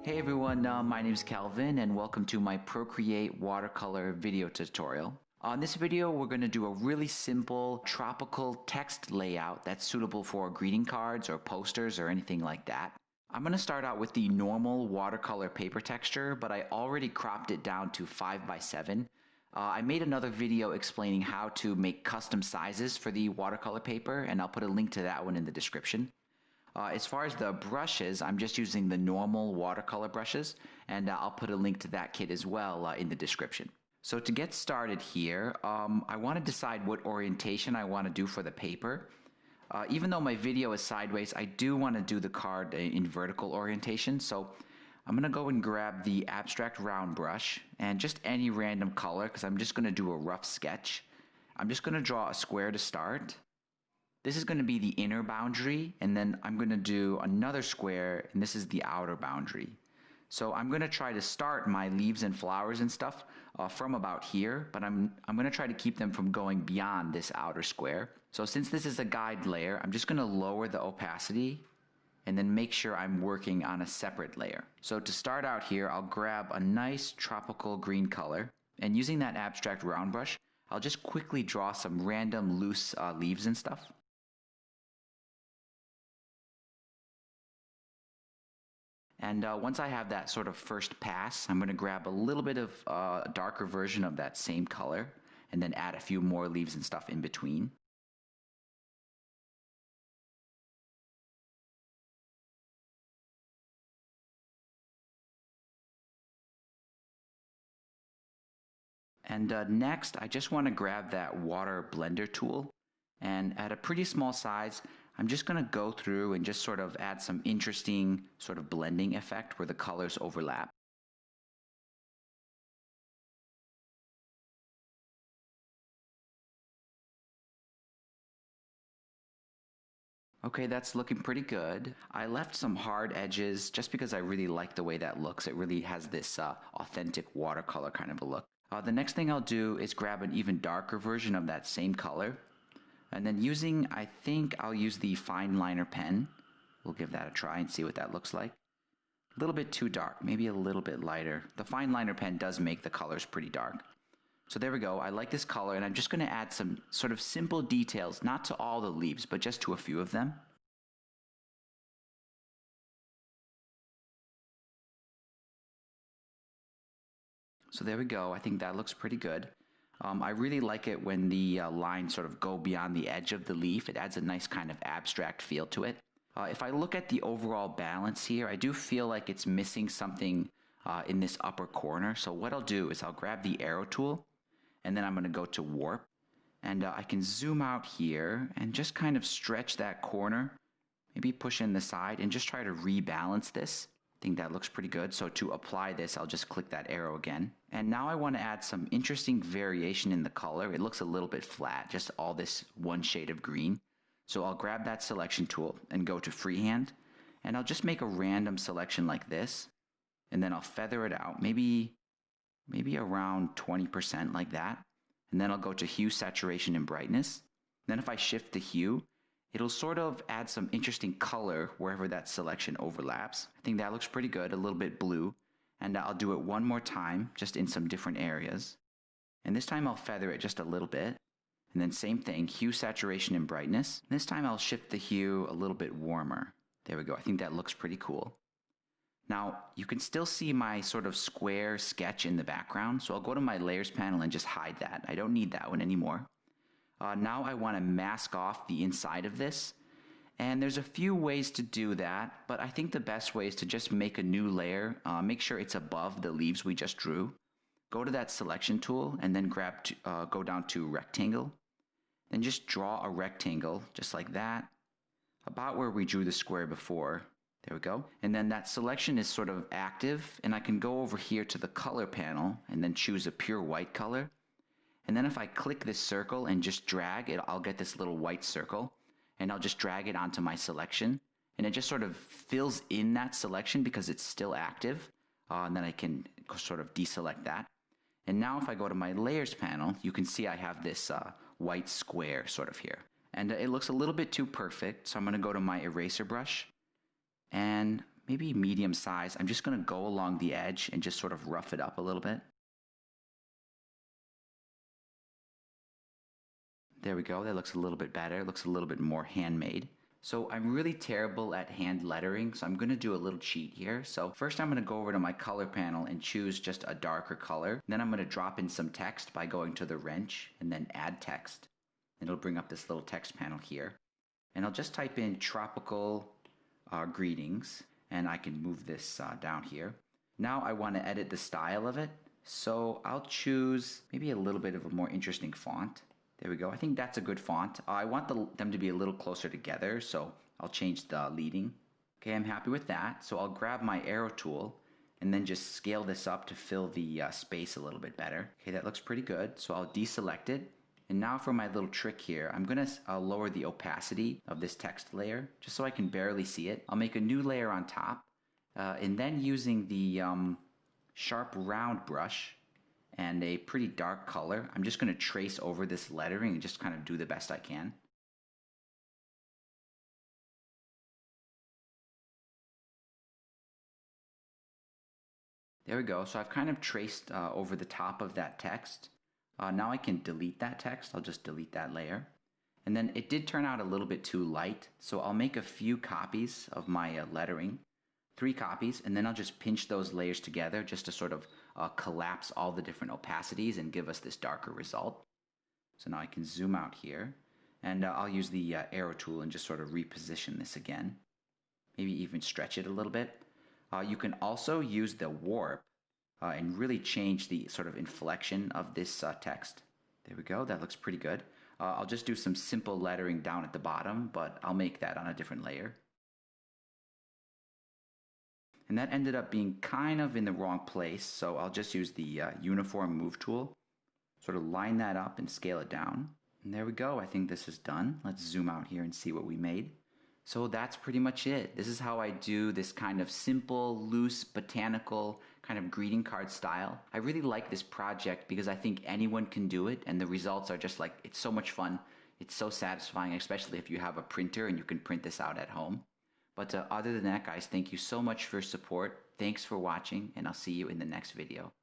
Hey everyone, my name is Calvin and welcome to my Procreate watercolor video tutorial. On this video, we're going to do a really simple tropical text layout that's suitable for greeting cards or posters or anything like that. I'm going to start out with the normal watercolor paper texture, but I already cropped it down to 5x7. I made another video explaining how to make custom sizes for the watercolor paper, and I'll put a link to that one in the description. As far as the brushes, I'm just using the normal watercolor brushes, and I'll put a link to that kit as well in the description. So to get started here, I want to decide what orientation I want to do for the paper. Even though my video is sideways, I do want to do the card in vertical orientation, so I'm going to go and grab the abstract round brush and just any random color because I'm just going to do a rough sketch. I'm just going to draw a square to start. This is going to be the inner boundary, and then I'm going to do another square, and this is the outer boundary. So I'm going to try to start my leaves and flowers and stuff from about here, but I'm going to try to keep them from going beyond this outer square. So since this is a guide layer, I'm just going to lower the opacity and then make sure I'm working on a separate layer. So to start out here, I'll grab a nice tropical green color, and using that abstract round brush, I'll just quickly draw some random loose leaves and stuff. And once I have that sort of first pass, I'm going to grab a little bit of a darker version of that same color and then add a few more leaves and stuff in between. And next, I just want to grab that water blender tool, and at a pretty small size, I'm just going to go through and just sort of add some interesting sort of blending effect where the colors overlap. Okay, that's looking pretty good. I left some hard edges just because I really like the way that looks. It really has this authentic watercolor kind of a look. The next thing I'll do is grab an even darker version of that same color. And then I think I'll use the fine liner pen. We'll give that a try and see what that looks like. A little bit too dark, maybe a little bit lighter. The fine liner pen does make the colors pretty dark. So there we go, I like this color, and I'm just going to add some sort of simple details, not to all the leaves, but just to a few of them. So there we go, I think that looks pretty good. I really like it when the lines sort of go beyond the edge of the leaf. It adds a nice kind of abstract feel to it. If I look at the overall balance here, I do feel like it's missing something in this upper corner. So what I'll do is I'll grab the arrow tool, and then I'm going to go to warp. And I can zoom out here and just kind of stretch that corner, maybe push in the side and just try to rebalance this. I think that looks pretty good. So to apply this, I'll just click that arrow again. And now I want to add some interesting variation in the color. It looks a little bit flat, just all this one shade of green. So I'll grab that selection tool and go to freehand, and I'll just make a random selection like this, and then I'll feather it out, maybe around 20% like that. And then I'll go to hue, saturation, and brightness. Then if I shift the hue, it'll sort of add some interesting color wherever that selection overlaps. I think that looks pretty good, a little bit blue. And I'll do it one more time, just in some different areas. And this time I'll feather it just a little bit. And then same thing, hue, saturation, and brightness. This time I'll shift the hue a little bit warmer. There we go, I think that looks pretty cool. Now, you can still see my sort of square sketch in the background, so I'll go to my layers panel and just hide that. I don't need that one anymore. Now I want to mask off the inside of this, and there's a few ways to do that, but I think the best way is to just make a new layer, make sure it's above the leaves we just drew. Go to that selection tool and then go down to rectangle, then just draw a rectangle just like that, about where we drew the square before. There we go. And then that selection is sort of active, and I can go over here to the color panel and then choose a pure white color. And then if I click this circle and just drag it, I'll get this little white circle, and I'll just drag it onto my selection, and it just sort of fills in that selection because it's still active, and then I can sort of deselect that. And now if I go to my layers panel, you can see I have this white square sort of here. And it looks a little bit too perfect, so I'm going to go to my eraser brush and maybe medium size. I'm just going to go along the edge and just sort of rough it up a little bit. There we go. That looks a little bit better. It looks a little bit more handmade. So I'm really terrible at hand lettering, so I'm going to do a little cheat here. So first I'm going to go over to my color panel and choose just a darker color. Then I'm going to drop in some text by going to the wrench and then add text. And it'll bring up this little text panel here. And I'll just type in tropical greetings, and I can move this down here. Now I want to edit the style of it, so I'll choose maybe a little bit of a more interesting font. There we go. I think that's a good font. I want them to be a little closer together, so I'll change the leading. Okay, I'm happy with that. So I'll grab my arrow tool and then just scale this up to fill the space a little bit better. Okay, that looks pretty good. So I'll deselect it. And now for my little trick here, I'm going to lower the opacity of this text layer just so I can barely see it. I'll make a new layer on top, and then using the sharp round brush and a pretty dark color, I'm just going to trace over this lettering and just kind of do the best I can. There we go. So I've kind of traced over the top of that text. Now I can delete that text. I'll just delete that layer. And then it did turn out a little bit too light, so I'll make a few copies of my lettering, 3 copies, and then I'll just pinch those layers together just to sort of collapse all the different opacities and give us this darker result. So now I can zoom out here, and I'll use the arrow tool and just sort of reposition this again. Maybe even stretch it a little bit. You can also use the warp and really change the sort of inflection of this text. There we go. That looks pretty good. I'll just do some simple lettering down at the bottom, but I'll make that on a different layer. And that ended up being kind of in the wrong place, so I'll just use the uniform move tool, sort of line that up and scale it down. And there we go. I think this is done. Let's zoom out here and see what we made. So that's pretty much it. This is how I do this kind of simple, loose, botanical kind of greeting card style. I really like this project because I think anyone can do it, and the results are just like, it's so much fun. It's so satisfying, especially if you have a printer and you can print this out at home. But other than that, guys, thank you so much for your support. Thanks for watching, and I'll see you in the next video.